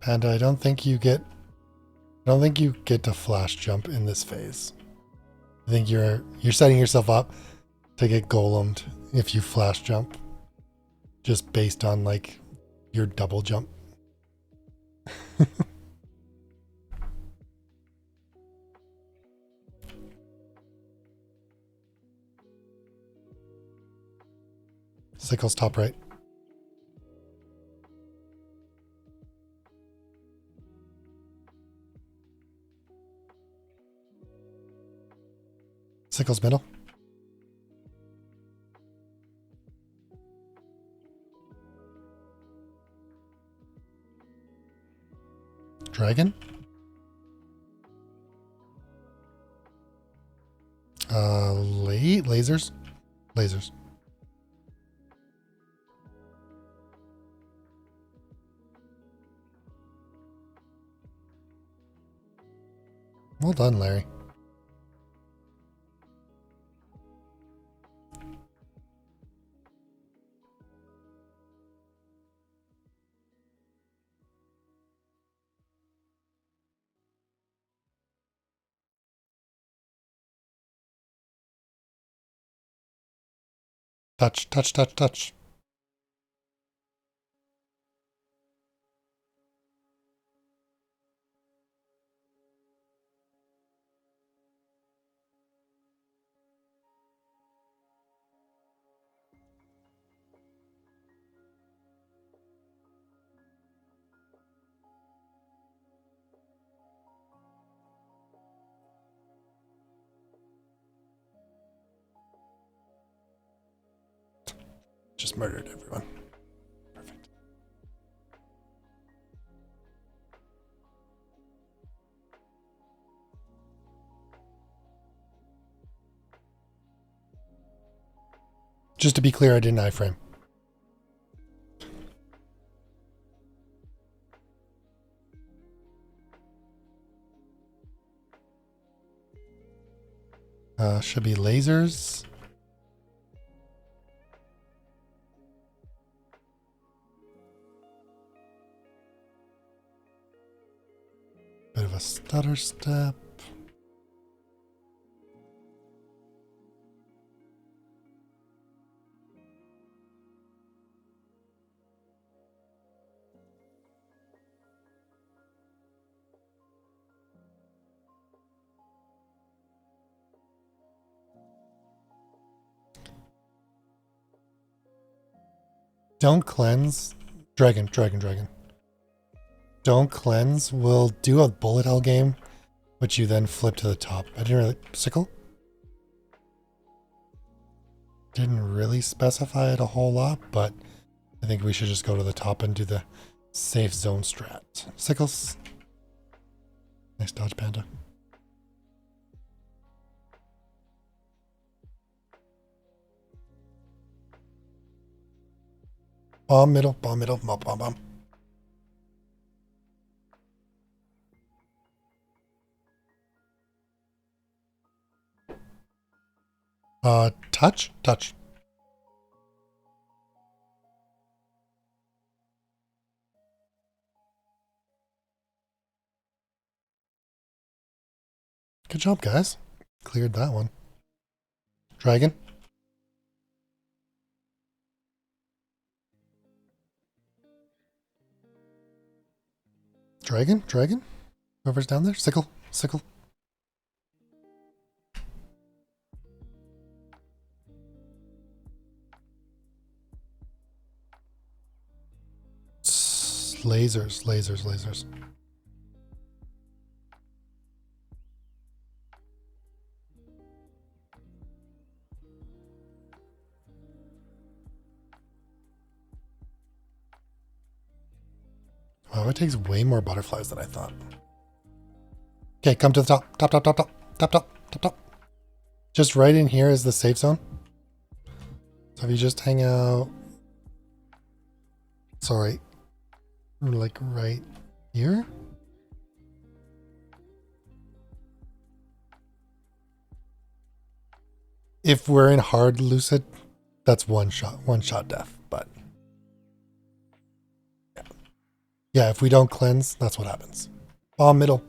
Panda, I don't think you get to flash jump in this phase. I think you're setting yourself up to get golemed if you flash jump. Just based on like your double jump. Sickles top right. Sickles middle. Dragon. Late lasers. Lasers. Well done, Larry. Touch, touch, touch, touch. Just murdered everyone. Perfect. Just to be clear, I didn't iframe. Should be lasers. Bit of a stutter step. Don't cleanse. Dragon, dragon, dragon. Don't cleanse. We'll do a bullet hell game, which you then flip to the top. I didn't really... Sickle? Didn't really specify it a whole lot, but I think we should just go to the top and do the safe zone strat. Sickles. Nice dodge, Panda. Bomb middle, bomb middle, bomb, bomb, bomb. Touch, touch. Good job, guys. Cleared that one. Dragon. Dragon, dragon. Whoever's down there. Sickle, sickle. Lasers, lasers, lasers. Wow, it takes way more butterflies than I thought. Okay, come to the top. Top, top, top, top. Top, top, top, top. Just right in here is the safe zone. So if you just hang out... Sorry. Like right here? If we're in hard Lucid, that's one shot death, but... Yeah, if we don't cleanse, that's what happens. Bomb middle.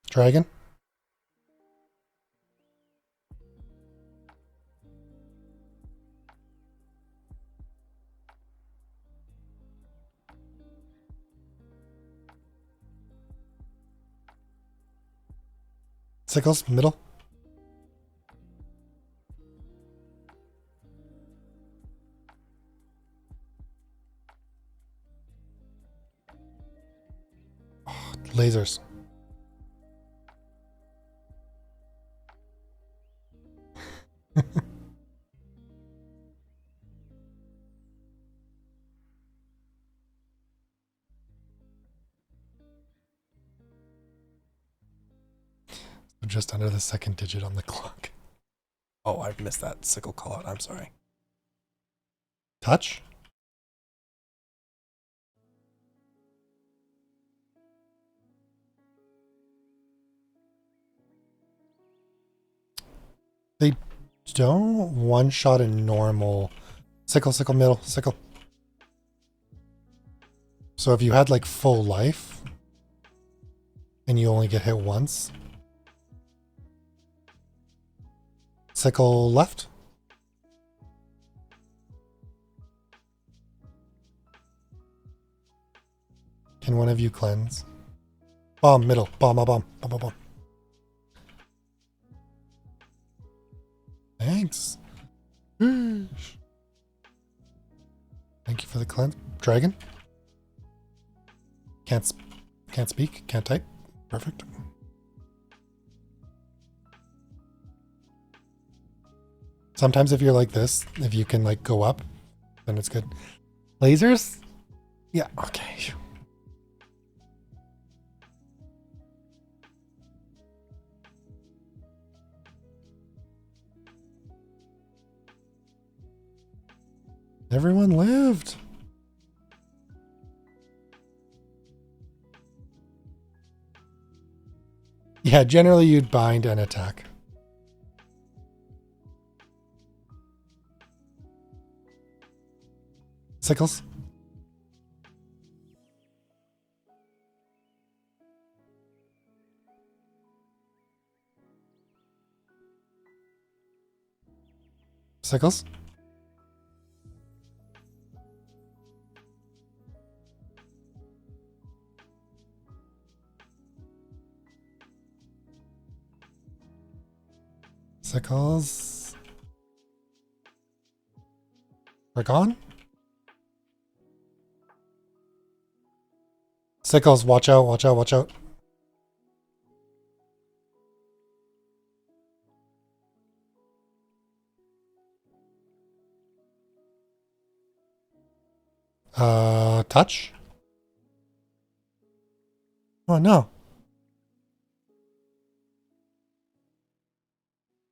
Dragon. Sickles, middle. Oh, lasers. Just under the second digit on the clock. Oh, I've missed that sickle call out. I'm sorry. Touch? They don't one-shot a normal... Sickle, sickle, middle, sickle. So if you had like full life and you only get hit once... Sickle left. Can one of you cleanse? Bomb, middle. Bomb, bomb, bomb, bomb, bomb, bomb. Thanks. Thank you for the cleanse. Dragon. Can't speak. Can't type. Perfect. Sometimes if you're like this, if you can like go up, then it's good. Lasers? Yeah, okay. Everyone lived. Yeah, generally you'd bind and attack. Sickles. Sickles. Sickles. We're gone? Sickles, watch out, watch out, watch out. Touch? Oh no.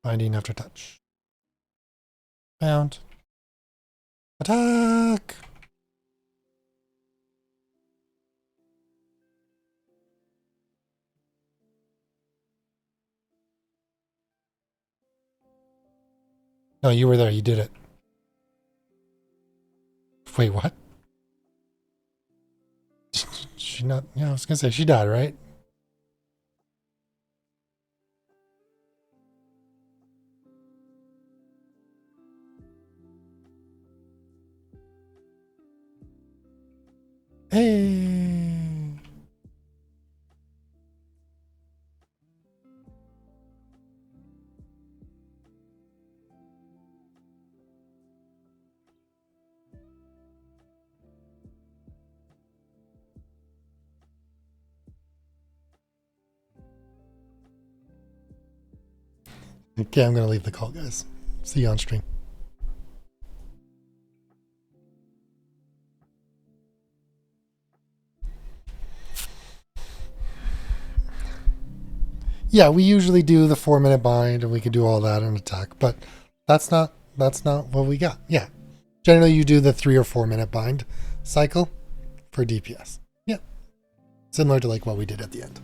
Binding after touch. Bound. Attack! No, you were there. You did it. Wait, what? she not? Yeah, I was gonna say she died, right? Hey. Okay, I'm gonna leave the call, guys. See you on stream. Yeah, we usually do the 4-minute bind, and we can do all that in attack, but that's not what we got. Yeah, generally you do the 3 or 4-minute bind cycle for DPS. Yeah, similar to like what we did at the end.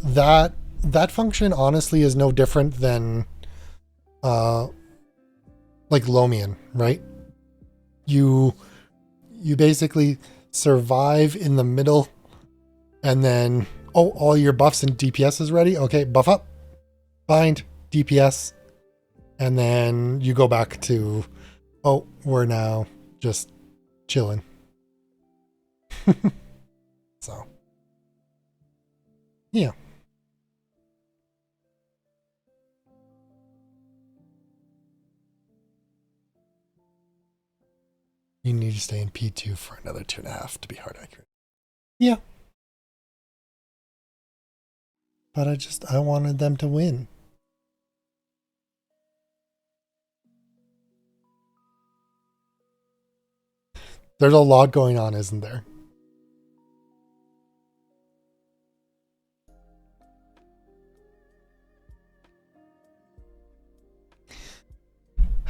That function honestly is no different than like Lomian, right? You basically survive in the middle, and then all your buffs and DPS is ready. Okay, buff up, bind, DPS, and then you go back to we're now just chilling. So yeah. You need to stay in P2 for another 2.5 to be hard accurate. Yeah. But I wanted them to win. There's a lot going on, isn't there?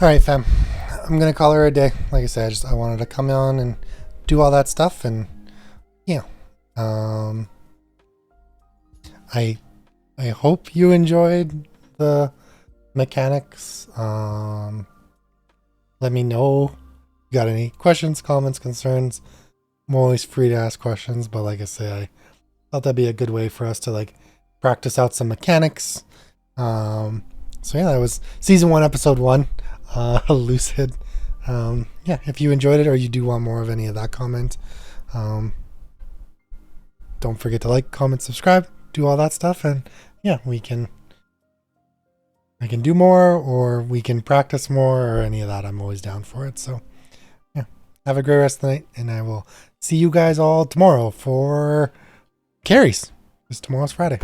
All right, fam. I'm gonna call her a day. Like I said, I wanted to come on and do all that stuff, and yeah. I hope you enjoyed the mechanics. Let me know if you got any questions, comments, concerns. I'm always free to ask questions, but like I say, I thought that'd be a good way for us to like practice out some mechanics. So yeah, that was season 1, episode 1. Lucid. Yeah, if you enjoyed it or you do want more of any of that comment, don't forget to like, comment, subscribe, do all that stuff, and yeah, I can do more, or we can practice more, or any of that. I'm always down for it. So yeah, have a great rest of the night, and I will see you guys all tomorrow for carries, because tomorrow's Friday.